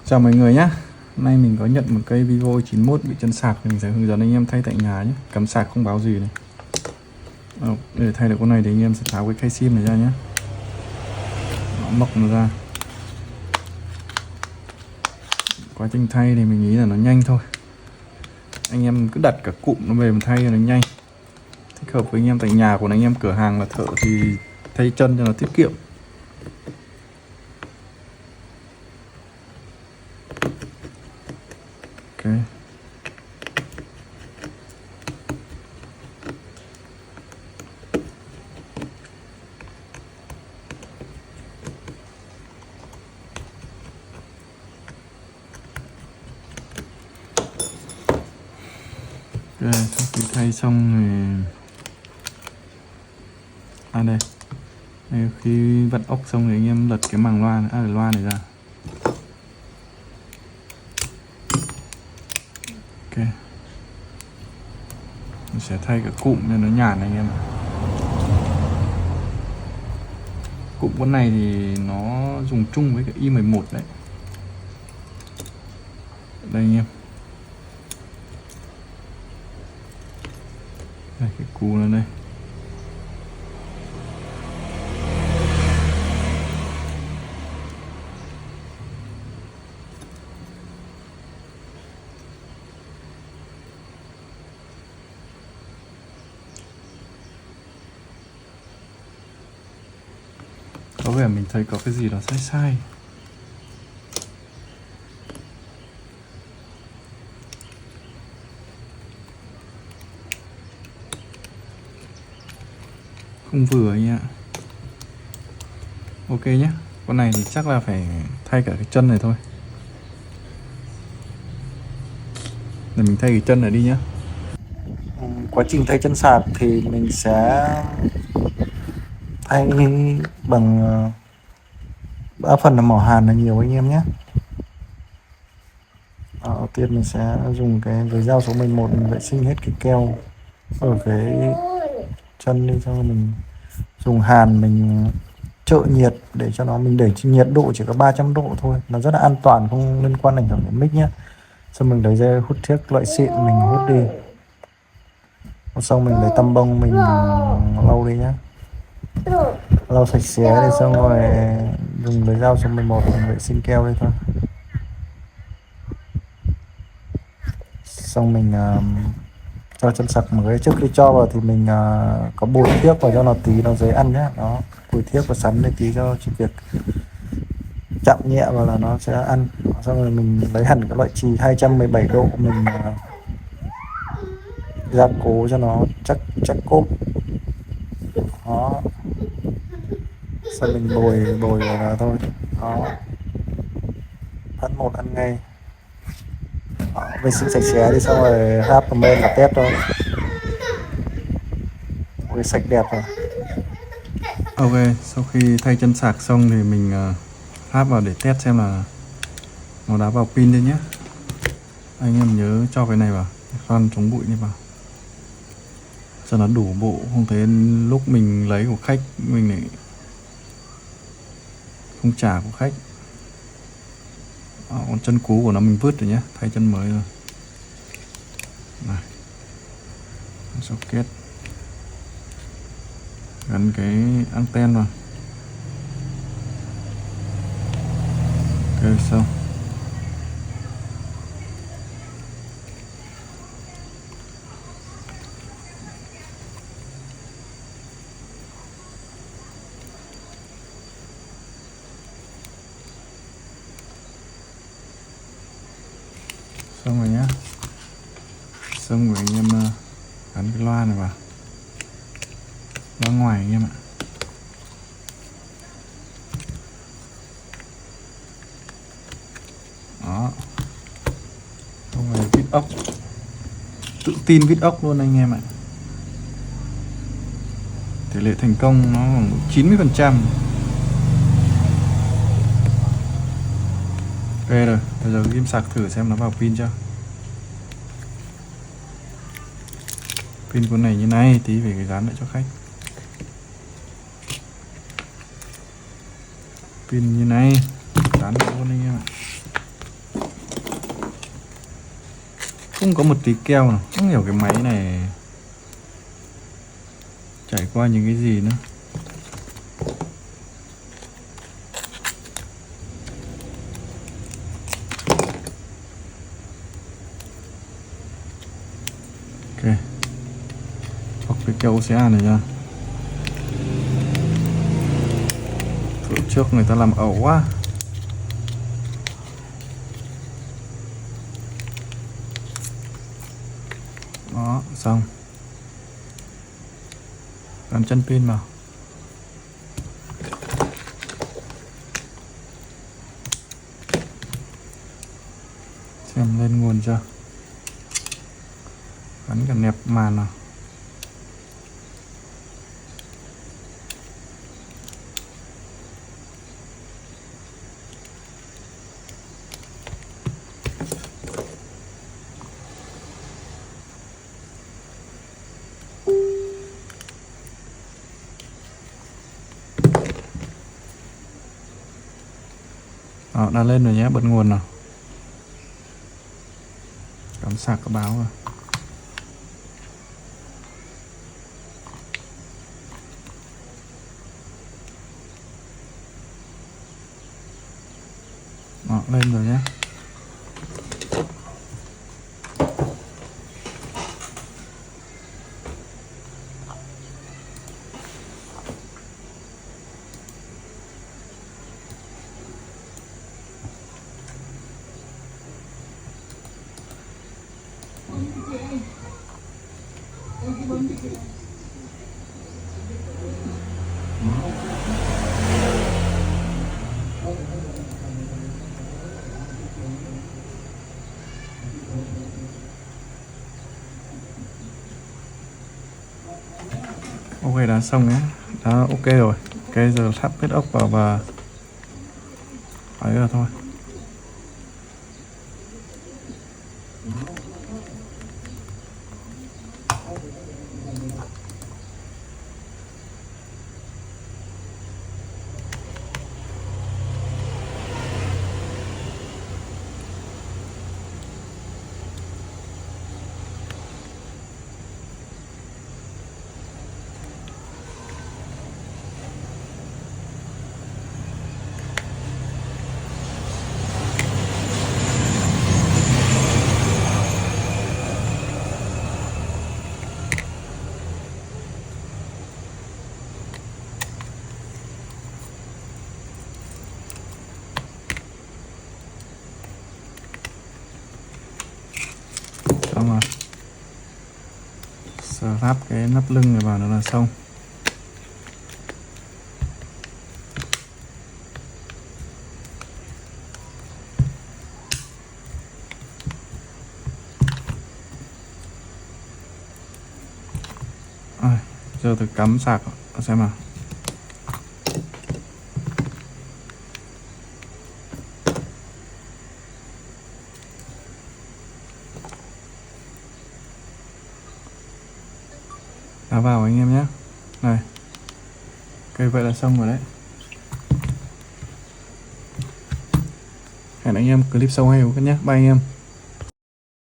Chào mọi người nhé. Hôm nay mình có nhận một cây Vivo 91 bị chân sạc, mình sẽ hướng dẫn anh em thay tại nhà nhé. Cắm sạc không báo gì này. Để thay được con này thì anh em sẽ tháo cái khay sim này ra nhé. Nó mộc nó ra. Quá trình thay thì mình nghĩ là nó nhanh thôi. Anh em cứ đặt cả cụm nó về mà thay cho nó nhanh. Thích hợp với anh em tại nhà, của anh em cửa hàng là thợ thì thay chân cho nó tiết kiệm. Ok. Ok, sau khi thay xong thì đây, khi vặn ốc xong thì anh em lật cái màng loa loa này ra. Ok, mình sẽ thay cái cụm cho nó nhàn anh em ạ. Cụm con này thì nó dùng chung với cái i11 đấy. Đây anh em, đây cái cú nó đây. Có vẻ mình thấy có cái gì đó sai sai. Không vừa anh ạ. Ok nhé. Con này thì chắc là phải thay cả cái chân này thôi. Để mình thay cái chân này đi nhé. Quá trình thay chân sạc thì mình sẽ thay bằng đa phần là mỏ hàn là nhiều anh em nhé. Đầu tiên mình sẽ dùng cái dao số 11 mình vệ sinh hết cái keo ở cái chân đi, xong rồi mình dùng hàn mình trợ nhiệt để cho nó, mình để nhiệt độ chỉ có 300 độ thôi, nó rất là an toàn, không liên quan ảnh hưởng đến mic nhé. Xong mình lấy dây hút thiếc loại xịn mình hút đi, xong mình lấy tăm bông mình lau đi nhé, lau sạch sẽ đi, xong rồi dùng lấy dao số 11 mình vệ sinh keo đi thôi. Xong mình cho chân sạc một cái, trước khi cho vào thì mình có bồi thiếc vào cho nó tí nó dễ ăn nhé. Đó, bồi thiếc và sắn lên tí cho chỉ việc chạm nhẹ vào là nó sẽ ăn. Xong rồi mình lấy hẳn cái loại chì 217 độ mình gia cố cho nó chắc cốp. Đó, xong mình bồi vào là thôi. Đó, phát một ăn ngay. Đó, vệ sinh sạch sẽ đi, xong rồi háp vào bên là test thôi. Ôi, sạch đẹp rồi. Ok, sau khi thay chân sạc xong thì mình háp vào để test xem là nó đã vào pin đấy nhé. Anh em nhớ cho cái này vào, khoan chống bụi này vào cho nó đủ bộ, không thế lúc mình lấy của khách mình lại không trả của khách. Con chân cú của nó mình vứt rồi nhé, thay chân mới rồi. Này, socket gắn cái anten vào. Ok, xong. Xong rồi nhá. Xong rồi anh em gắn cái loa này vào, loa ngoài anh em ạ. Đó, xong rồi vít ốc, tự tin vít ốc luôn anh em ạ. Tỷ lệ thành công nó khoảng 90%. Ok rồi, bây giờ ghim sạc thử xem nó vào pin chưa. Pin con này như này, tí về cái dán lại cho khách. Pin như này, dán lại luôn anh em ạ. Không có một tí keo nào. Không hiểu cái máy này trải qua những cái gì nữa. Ok, bọc cái keo OCA này nha. Thử trước người ta làm ẩu quá. Đó, xong. Gắn chân pin vào. Xem lên nguồn chưa. Gắn cả nẹp màn nào. Đó, đã lên rồi nhé, bật nguồn nào. Cắm sạc có báo rồi. Đó, lên rồi nhé. Ok, đã xong nhé. Đã ok rồi. Ok, giờ thắp hết ốc vào và ấy rồi thôi. Xong rồi. Giờ lắp cái nắp lưng này vào nữa là xong. Giờ thử cắm sạc xem nào. Đã vào anh em nhé. Này. Ok, vậy là xong rồi đấy. Hẹn anh em clip sau hay các nhé. Bye anh em.